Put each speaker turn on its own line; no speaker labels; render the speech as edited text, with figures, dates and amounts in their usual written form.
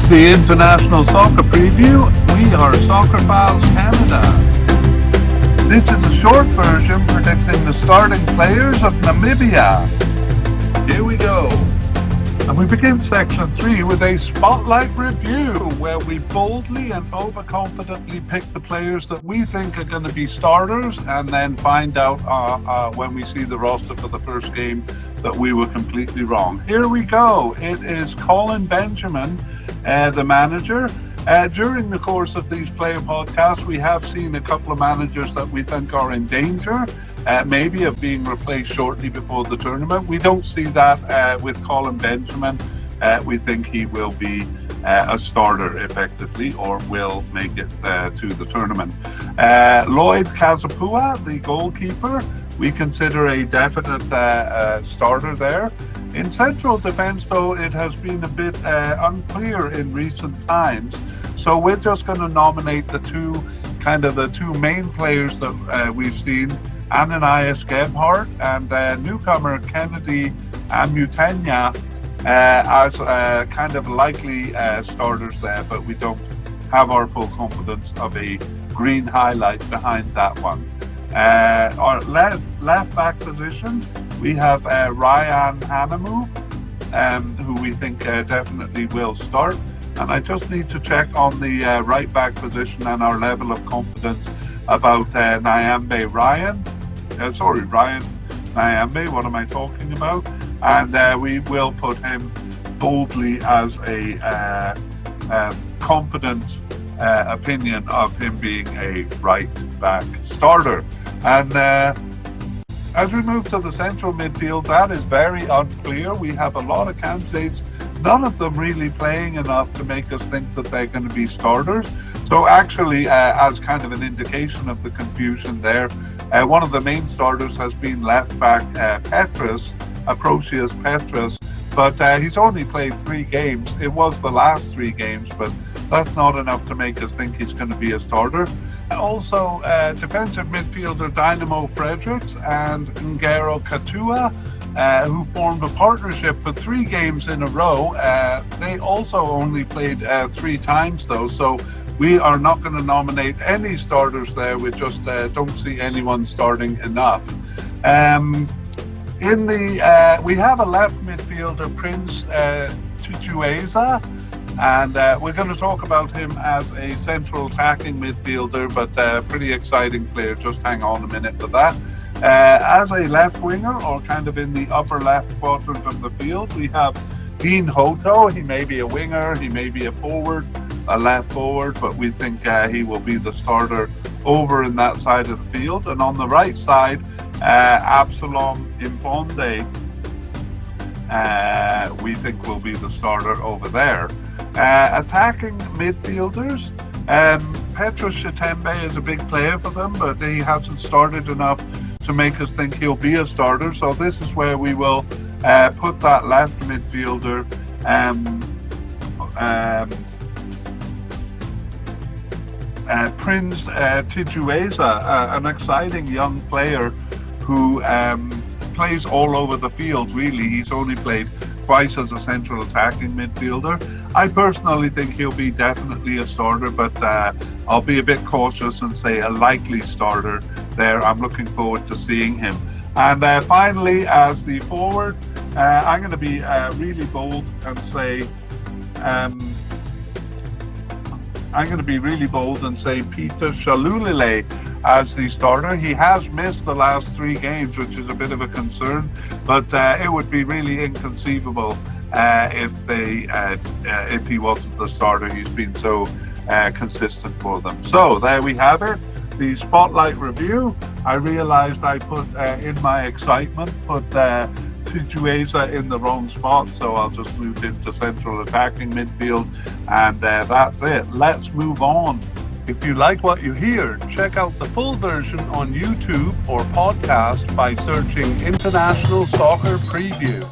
It's the International Soccer Preview. We are Soccer Files Canada. This is a short version predicting the starting players of Namibia. Here we go. And we begin section 3 with a spotlight review where we boldly and overconfidently pick the players that we think are going to be starters and then find out when we see the roster for the first game that we were completely wrong. Here we go. It is Colin Benjamin, the manager. During the course of these player podcasts, we have seen a couple of managers that we think are in danger, maybe of being replaced shortly before the tournament. We don't see that with Colin Benjamin. We think he will be a starter effectively, or will make it to the tournament. Lloyd Kazapua, the goalkeeper, we consider a definite starter there. In central defence, though, it has been a bit unclear in recent times. So we're just going to nominate the two main players that we've seen, Ananias Gebhardt and newcomer Kennedy Amutenya, as kind of likely starters there, but we don't have our full confidence of a green highlight behind that one. Our left back position, we have Ryan Hanamu, who we think definitely will start. And I just need to check on the right back position and our level of confidence about Ryan Nyambe, what am I talking about? And we will put him boldly as a confident opinion of him being a right back starter. And as we move to the central midfield, that is very unclear. We have a lot of candidates, none of them really playing enough to make us think that they're going to be starters. So actually, as kind of an indication of the confusion there, one of the main starters has been left back Aprocius Petrus, but he's only played 3 games. It was the last 3 games, but that's not enough to make us think he's going to be a starter. Also, defensive midfielder Dynamo Fredericks and Ngero Katua, who formed a partnership for 3 games in a row. They also only played 3 times though, so we are not going to nominate any starters there. We just don't see anyone starting enough. We have a left midfielder, Prince Tutueza, and we're going to talk about him as a central attacking midfielder, but pretty exciting player. Just hang on a minute for that. As a left winger, or kind of in the upper left quadrant of the field, we have Dean Hoto. He may be a winger, he may be a forward, a left forward, but we think he will be the starter over in that side of the field. And on the right side, Absalom Imbonde, we think will be the starter over there. Attacking midfielders, Petrus Chitembe is a big player for them, but he hasn't started enough to make us think he'll be a starter. So this is where we will put that left midfielder, Prince Tijueza, an exciting young player who plays all over the field, really. He's only played twice as a central attacking midfielder. I personally think he'll be definitely a starter, but I'll be a bit cautious and say a likely starter there. I'm looking forward to seeing him. And finally, as the forward, I'm going to be really bold and say Peter Shalulile as the starter. He has missed the last 3 games, which is a bit of a concern, but it would be really inconceivable if he wasn't the starter. He's been so consistent for them. So there we have it, the spotlight review. I realized I put in my excitement Tutueza in the wrong spot, so I'll just move him to central attacking midfield, and that's it. Let's move on. If you like what you hear, check out the full version on YouTube or podcast by searching International Soccer Preview.